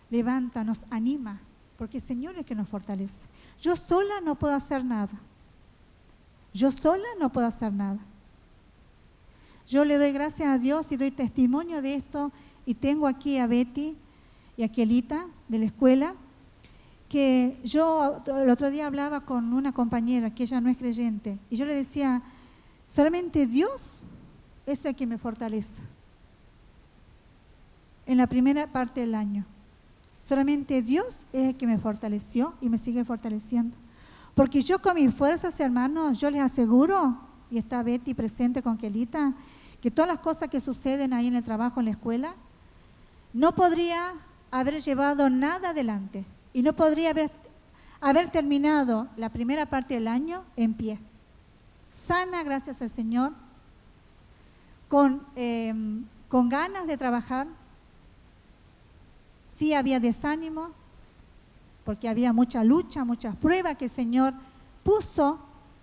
Speaker 1: levanta, nos anima, porque el Señor es el que nos fortalece. Yo sola no puedo hacer nada. Yo sola no puedo hacer nada. Yo le doy gracias a Dios y doy testimonio de esto y tengo aquí a Betty y a Kelita de la escuela, que yo el otro día hablaba con una compañera que ella no es creyente y yo le decía, solamente Dios es el que me fortalece en la primera parte del año. Solamente Dios es el que me fortaleció y me sigue fortaleciendo. Porque yo con mis fuerzas, hermanos, yo les aseguro, y está Betty presente con Kelita, que todas las cosas que suceden ahí en el trabajo, en la escuela, no podría haber llevado nada adelante y no podría haber terminado la primera parte del año en pie. Sana, gracias al Señor, con ganas de trabajar. Sí había desánimo, porque había mucha lucha, muchas pruebas que el Señor puso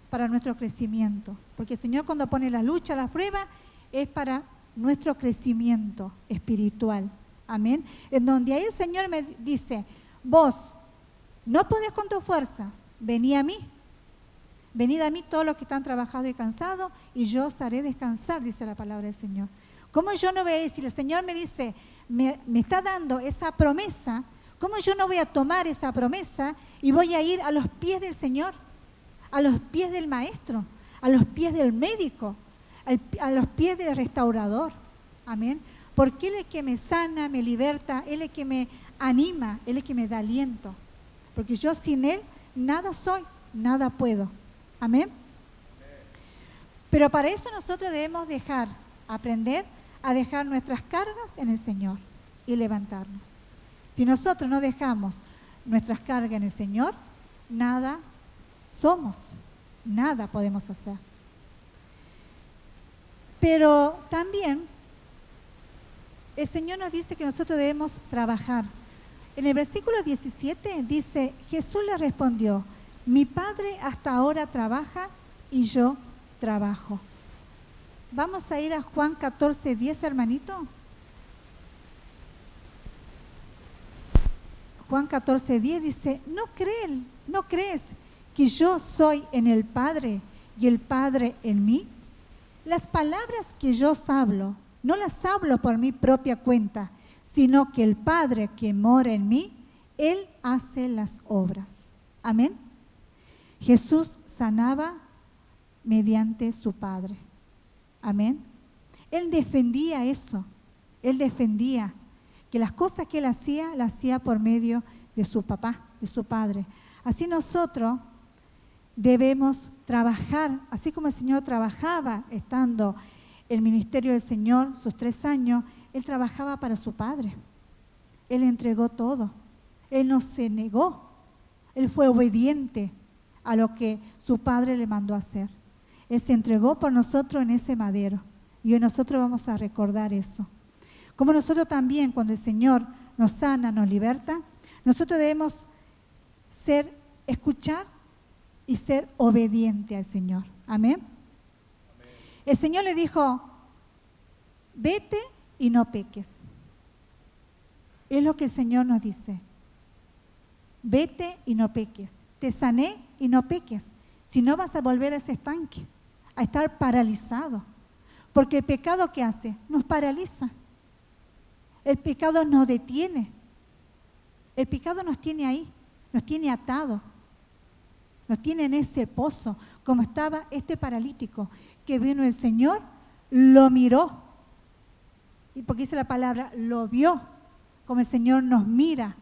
Speaker 1: para nuestro crecimiento. Porque el Señor cuando pone la lucha, las pruebas, es para nuestro crecimiento espiritual. Amén. En donde ahí el Señor me dice, vos no podés con tus fuerzas, venid a mí. Venid a mí todos los que están trabajados y cansados y yo os haré descansar, dice la palabra del Señor. ¿Cómo yo no voy a decir? El Señor me dice, me está dando esa promesa. ¿Cómo yo no voy a tomar esa promesa y voy a ir a los pies del Señor, a los pies del Maestro, a los pies del médico, a los pies del restaurador? Amén. Porque Él es que me sana, me liberta, Él es que me anima, Él es que me da aliento. Porque yo sin Él nada soy, nada puedo. Amén. Pero para eso nosotros debemos aprender a dejar nuestras cargas en el Señor y levantarnos. Si nosotros no dejamos nuestras cargas en el Señor, nada somos, nada podemos hacer. Pero también el Señor nos dice que nosotros debemos trabajar. En el versículo 17 dice, Jesús le respondió, mi Padre hasta ahora trabaja y yo trabajo. Vamos a ir a Juan 14:10, hermanito. Juan 14:10 dice, ¿no crees que yo soy en el Padre y el Padre en mí? las palabras que yo hablo, no las hablo por mi propia cuenta, sino que el Padre que mora en mí, Él hace las obras. Amén. Jesús sanaba mediante su Padre. Amén. Él defendía eso. Él defendía que las cosas que Él hacía, las hacía por medio de su papá, de su Padre. Así nosotros debemos trabajar, así como el Señor trabajaba estando en el ministerio del Señor, sus 3 años, Él trabajaba para su Padre. Él entregó todo. Él no se negó. Él fue obediente a lo que su Padre le mandó a hacer. Él se entregó por nosotros en ese madero. Y hoy nosotros vamos a recordar eso. Como nosotros también, cuando el Señor nos sana, nos liberta, nosotros debemos escuchar y ser obediente al Señor. Amén. Amén. El Señor le dijo, vete y no peques. Es lo que el Señor nos dice. Vete y no peques. Te sané y no peques. Si no, vas a volver a ese estanque, a estar paralizado. Porque el pecado, ¿qué hace? Nos paraliza. El pecado nos detiene. El pecado nos tiene ahí, nos tiene atado. Nos tiene en ese pozo, como estaba este paralítico, que vino el Señor, lo miró. Y porque dice la palabra, lo vio, como el Señor nos mira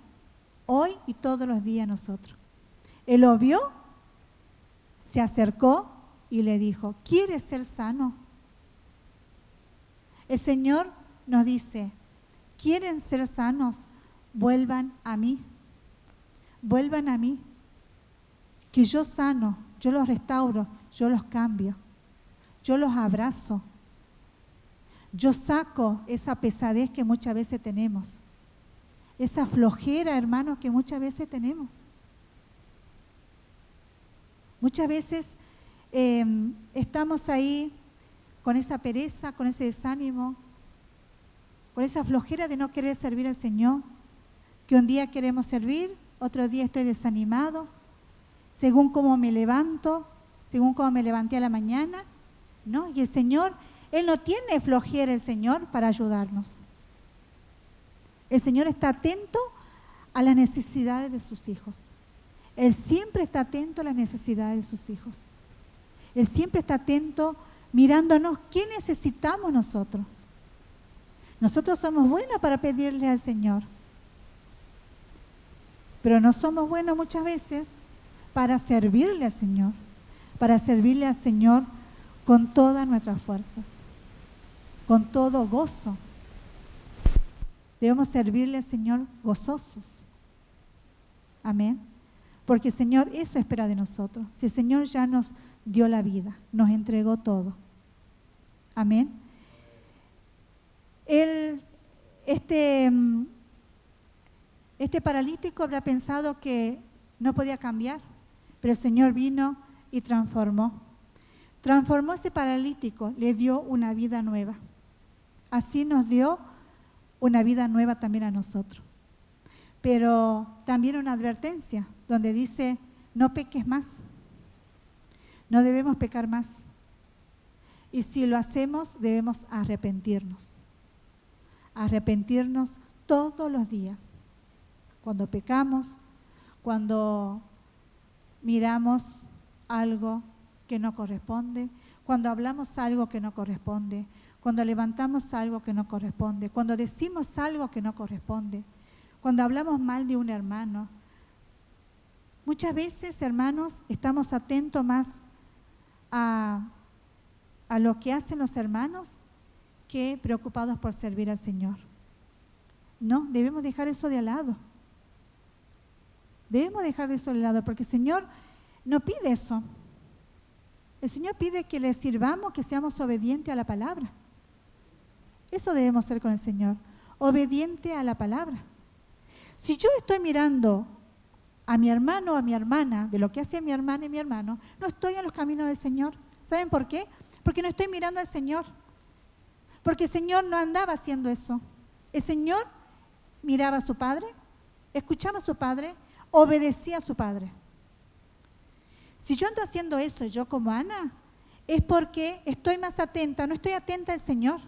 Speaker 1: hoy y todos los días nosotros. Él lo vio, se acercó y le dijo, ¿quieres ser sano? El Señor nos dice, ¿quieren ser sanos? Vuelvan a mí. Vuelvan a mí. Que yo sano, yo los restauro, yo los cambio. Yo los abrazo. Yo saco esa pesadez que muchas veces tenemos. Esa flojera, hermanos, que muchas veces tenemos. Muchas veces estamos ahí con esa pereza, con ese desánimo, con esa flojera de no querer servir al Señor, que un día queremos servir, otro día estoy desanimado, según cómo me levanto, según cómo me levanté a la mañana, ¿no? Y el Señor, Él no tiene flojera, el Señor, para ayudarnos. El Señor está atento a las necesidades de sus hijos. Él siempre está atento a las necesidades de sus hijos. Él siempre está atento mirándonos qué necesitamos nosotros. Nosotros somos buenos para pedirle al Señor, pero no somos buenos muchas veces para servirle al Señor, con todas nuestras fuerzas, con todo gozo. Debemos servirle al Señor gozosos. Amén. Porque el Señor eso espera de nosotros. Si el Señor ya nos dio la vida, nos entregó todo. Amén. Este paralítico habrá pensado que no podía cambiar, pero el Señor vino y transformó. Transformó ese paralítico, le dio una vida nueva. Así nos dio una vida nueva también a nosotros. Pero también una advertencia donde dice, no peques más. No debemos pecar más. Y si lo hacemos, debemos arrepentirnos. Arrepentirnos todos los días. Cuando pecamos, cuando miramos algo que no corresponde, cuando hablamos algo que no corresponde, cuando levantamos algo que no corresponde, cuando decimos algo que no corresponde, cuando hablamos mal de un hermano. Muchas veces, hermanos, estamos atentos más a lo que hacen los hermanos que preocupados por servir al Señor. No, debemos dejar eso de lado. Debemos dejar eso de lado porque el Señor no pide eso. El Señor pide que le sirvamos, que seamos obedientes a la palabra. Eso debemos ser con el Señor, obediente a la palabra. Si yo estoy mirando a mi hermano o a mi hermana, de lo que hace mi hermana y mi hermano, no estoy en los caminos del Señor. ¿Saben por qué? Porque no estoy mirando al Señor. Porque el Señor no andaba haciendo eso. El Señor miraba a su Padre, escuchaba a su Padre, obedecía a su Padre. Si yo ando haciendo eso, yo como Ana, es porque estoy más atenta, no estoy atenta al Señor.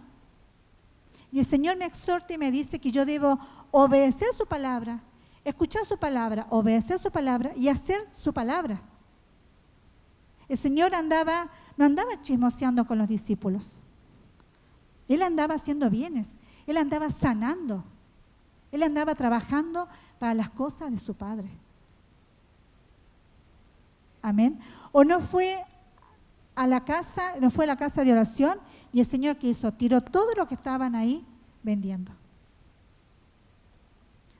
Speaker 1: Y el Señor me exhorta y me dice que yo debo obedecer su palabra, escuchar su palabra, obedecer su palabra y hacer su palabra. El Señor no andaba chismoseando con los discípulos. Él andaba haciendo bienes, Él andaba sanando, Él andaba trabajando para las cosas de su Padre. Amén. O no fue a la casa de oración y el Señor que hizo, tiró todo lo que estaban ahí vendiendo.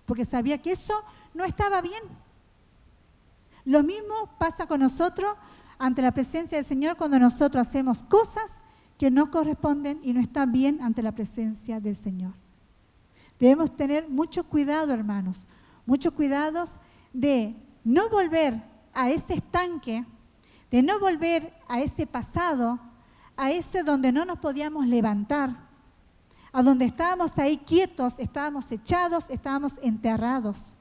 Speaker 1: Porque sabía que eso no estaba bien. Lo mismo pasa con nosotros ante la presencia del Señor cuando nosotros hacemos cosas que no corresponden y no están bien ante la presencia del Señor. Debemos tener mucho cuidado, hermanos, muchos cuidados de no volver a ese estanque, de no volver a ese pasado, a ese donde no nos podíamos levantar, a donde estábamos ahí quietos, estábamos echados, estábamos enterrados.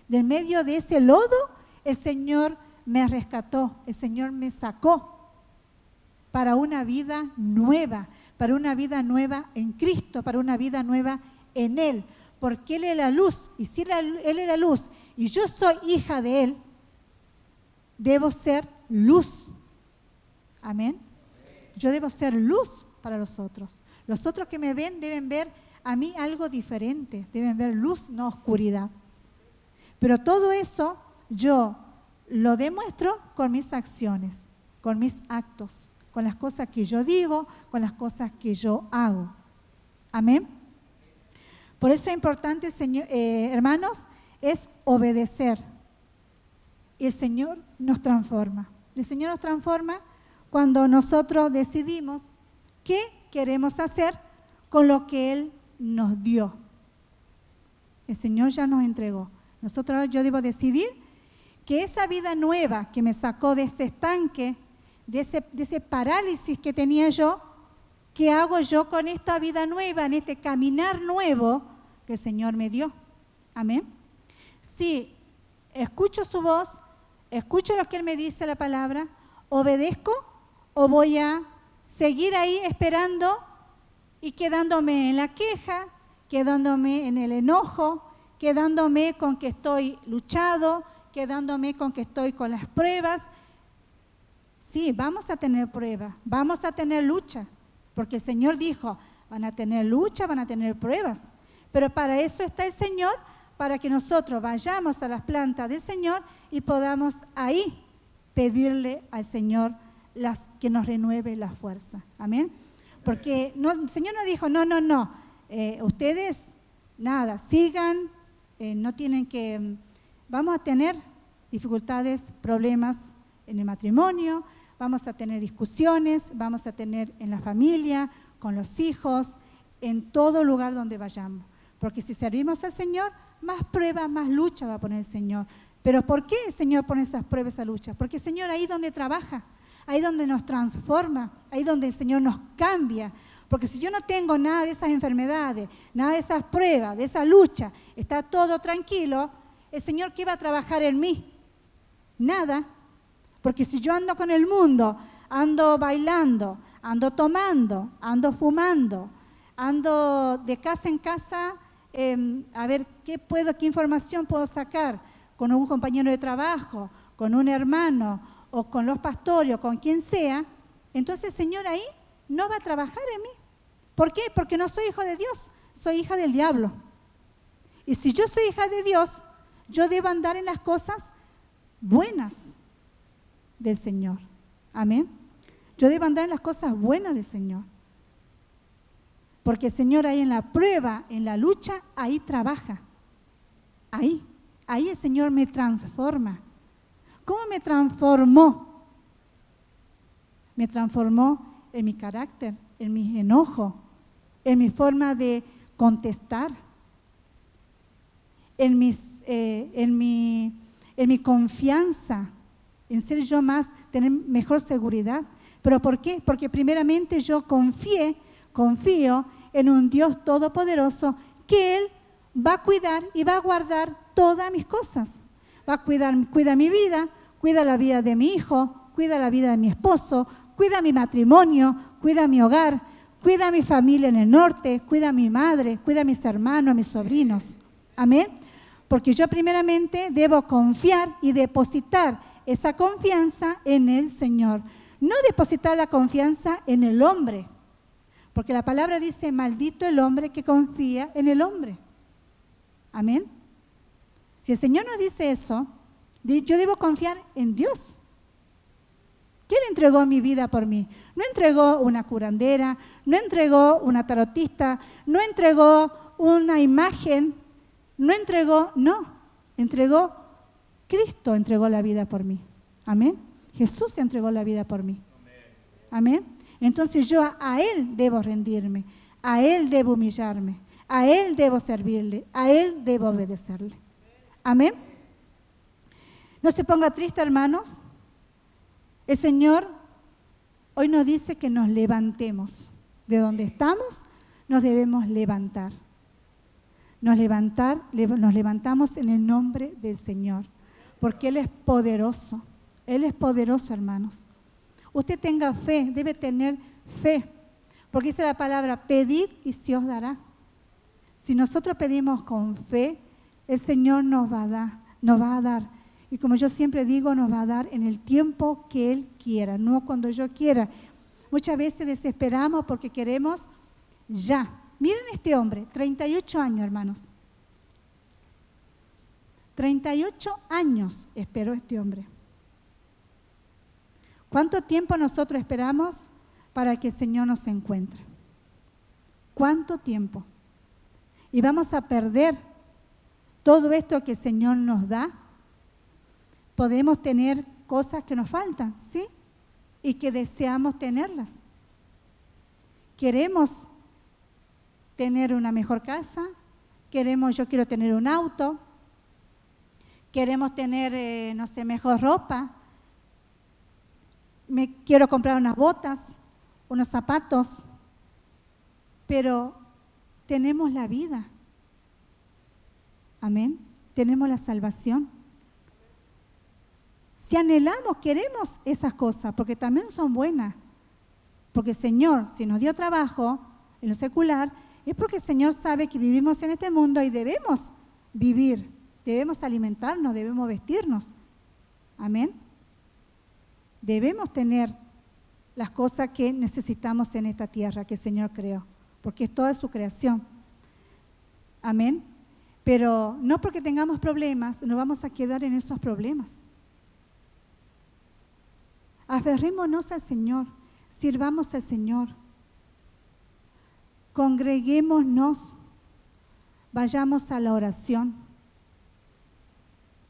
Speaker 1: Del medio de ese lodo, el Señor me rescató, el Señor me sacó para una vida nueva en Cristo, para una vida nueva en Él, porque Él es la luz, y si Él es la luz, y yo soy hija de Él, debo ser luz. Amén. Yo debo ser luz para los otros. Los otros que me ven deben ver a mí algo diferente, deben ver luz, no oscuridad. Pero todo eso yo lo demuestro con mis acciones, con mis actos, con las cosas que yo digo, con las cosas que yo hago. Amén. Por eso es importante, hermanos, es obedecer. Y el Señor nos transforma. El Señor nos transforma cuando nosotros decidimos qué queremos hacer con lo que Él nos dio. El Señor ya nos entregó. Yo debo decidir que esa vida nueva que me sacó de ese estanque, de ese parálisis que tenía yo, ¿qué hago yo con esta vida nueva, en este caminar nuevo que el Señor me dio? Amén. Si escucho su voz, escucho lo que Él me dice la palabra, obedezco o voy a seguir ahí esperando y quedándome en la queja, quedándome en el enojo, quedándome con que estoy luchado, quedándome con que estoy con las pruebas. Sí, vamos a tener pruebas, vamos a tener lucha, porque el Señor dijo, van a tener lucha, van a tener pruebas, pero para eso está el Señor, para que nosotros vayamos a las plantas del Señor y podamos ahí pedirle al Señor que nos renueve la fuerza. Amén. Porque el Señor no dijo, no, ustedes nada, sigan, no tienen que, vamos a tener dificultades, problemas en el matrimonio, vamos a tener discusiones, vamos a tener en la familia, con los hijos, en todo lugar donde vayamos. Porque si servimos al Señor, más pruebas, más lucha va a poner el Señor. ¿Pero por qué el Señor pone esas pruebas, esa lucha? Porque el Señor ahí donde trabaja, ahí donde nos transforma, ahí donde el Señor nos cambia. Porque si yo no tengo nada de esas enfermedades, nada de esas pruebas, de esa lucha, está todo tranquilo, ¿el Señor qué va a trabajar en mí? Nada. Porque si yo ando con el mundo, ando bailando, ando tomando, ando fumando, ando de casa en casa, a ver qué información puedo sacar con un compañero de trabajo, con un hermano o con los pastores o con quien sea, entonces el Señor ahí no va a trabajar en mí. ¿Por qué? Porque no soy hijo de Dios, soy hija del diablo. Y si yo soy hija de Dios, yo debo andar en las cosas buenas del Señor. Amén. Yo debo andar en las cosas buenas del Señor. Porque el Señor ahí en la prueba, en la lucha, ahí trabaja. Ahí el Señor me transforma. ¿Cómo me transformó? Me transformó en mi carácter, en mi enojo, en mi forma de contestar, en mi confianza, en ser yo más, tener mejor seguridad. ¿Pero por qué? Porque primeramente yo confío en un Dios todopoderoso que Él va a cuidar y va a guardar todas mis cosas. Cuida mi vida, cuida la vida de mi hijo, cuida la vida de mi esposo, cuida mi matrimonio, cuida mi hogar, cuida a mi familia en el norte, cuida a mi madre, cuida a mis hermanos, a mis sobrinos. Amén. Porque yo primeramente debo confiar y depositar esa confianza en el Señor. No depositar la confianza en el hombre. Porque la palabra dice, maldito el hombre que confía en el hombre. Amén. Si el Señor nos dice eso, yo debo confiar en Dios. Que Él entregó mi vida por mí. No entregó una curandera, no entregó una tarotista, no entregó una imagen, entregó Cristo, entregó la vida por mí. Amén. Jesús entregó la vida por mí. Amén. Entonces yo a Él debo rendirme, a Él debo humillarme, a Él debo servirle, a Él debo obedecerle. Amén. No se ponga triste, hermanos. El Señor hoy nos dice que nos levantemos. De donde estamos, nos debemos levantar. Nos levantamos en el nombre del Señor, porque Él es poderoso. Él es poderoso, hermanos. Usted tenga fe, debe tener fe, porque dice la palabra, pedid y se os dará. Si nosotros pedimos con fe, el Señor nos va a dar. Y como yo siempre digo, nos va a dar en el tiempo que Él quiera, no cuando yo quiera. Muchas veces desesperamos porque queremos ya. Miren este hombre, 38 años, hermanos. 38 años esperó este hombre. ¿Cuánto tiempo nosotros esperamos para que el Señor nos encuentre? ¿Cuánto tiempo? Y vamos a perder todo esto que el Señor nos da. Podemos tener cosas que nos faltan, ¿sí? Y que deseamos tenerlas. Queremos tener una mejor casa, yo quiero tener un auto, queremos tener, mejor ropa, quiero comprar unas botas, unos zapatos, pero tenemos la vida. Amén. Tenemos la salvación. Si anhelamos, queremos esas cosas, porque también son buenas. Porque el Señor, si nos dio trabajo en lo secular, es porque el Señor sabe que vivimos en este mundo y debemos vivir, debemos alimentarnos, debemos vestirnos. Amén. Debemos tener las cosas que necesitamos en esta tierra que el Señor creó, porque es toda su creación. Amén. Pero no porque tengamos problemas, nos vamos a quedar en esos problemas. Aferrémonos al Señor, sirvamos al Señor, congreguémonos, vayamos a la oración,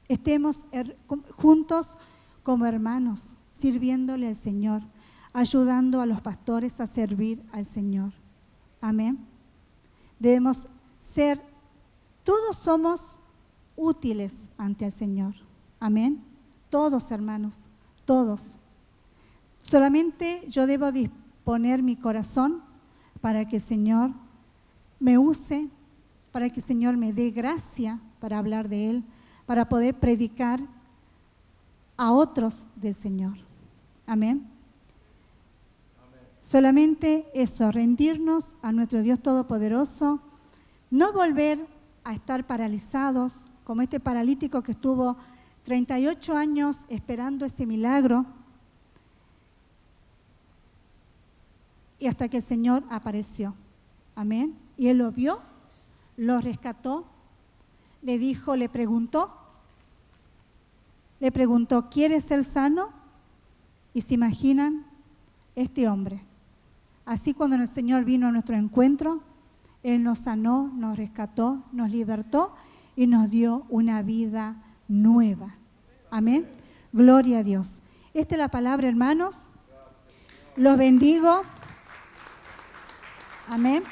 Speaker 1: estemos juntos como hermanos, sirviéndole al Señor, ayudando a los pastores a servir al Señor. Amén. Debemos ser, todos somos útiles ante el Señor. Amén. Todos, hermanos, todos. Solamente yo debo disponer mi corazón para que el Señor me use, para que el Señor me dé gracia para hablar de Él, para poder predicar a otros del Señor. Amén. Solamente eso, rendirnos a nuestro Dios Todopoderoso, no volver a estar paralizados, como este paralítico que estuvo 38 años esperando ese milagro, y hasta que el Señor apareció. Amén. Y él lo vio, lo rescató, le dijo, le preguntó, ¿quieres ser sano? Y se imaginan este hombre. Así cuando el Señor vino a nuestro encuentro, Él nos sanó, nos rescató, nos libertó y nos dio una vida nueva. Amén. Gloria a Dios. Esta es la palabra, hermanos. Los bendigo. Amén.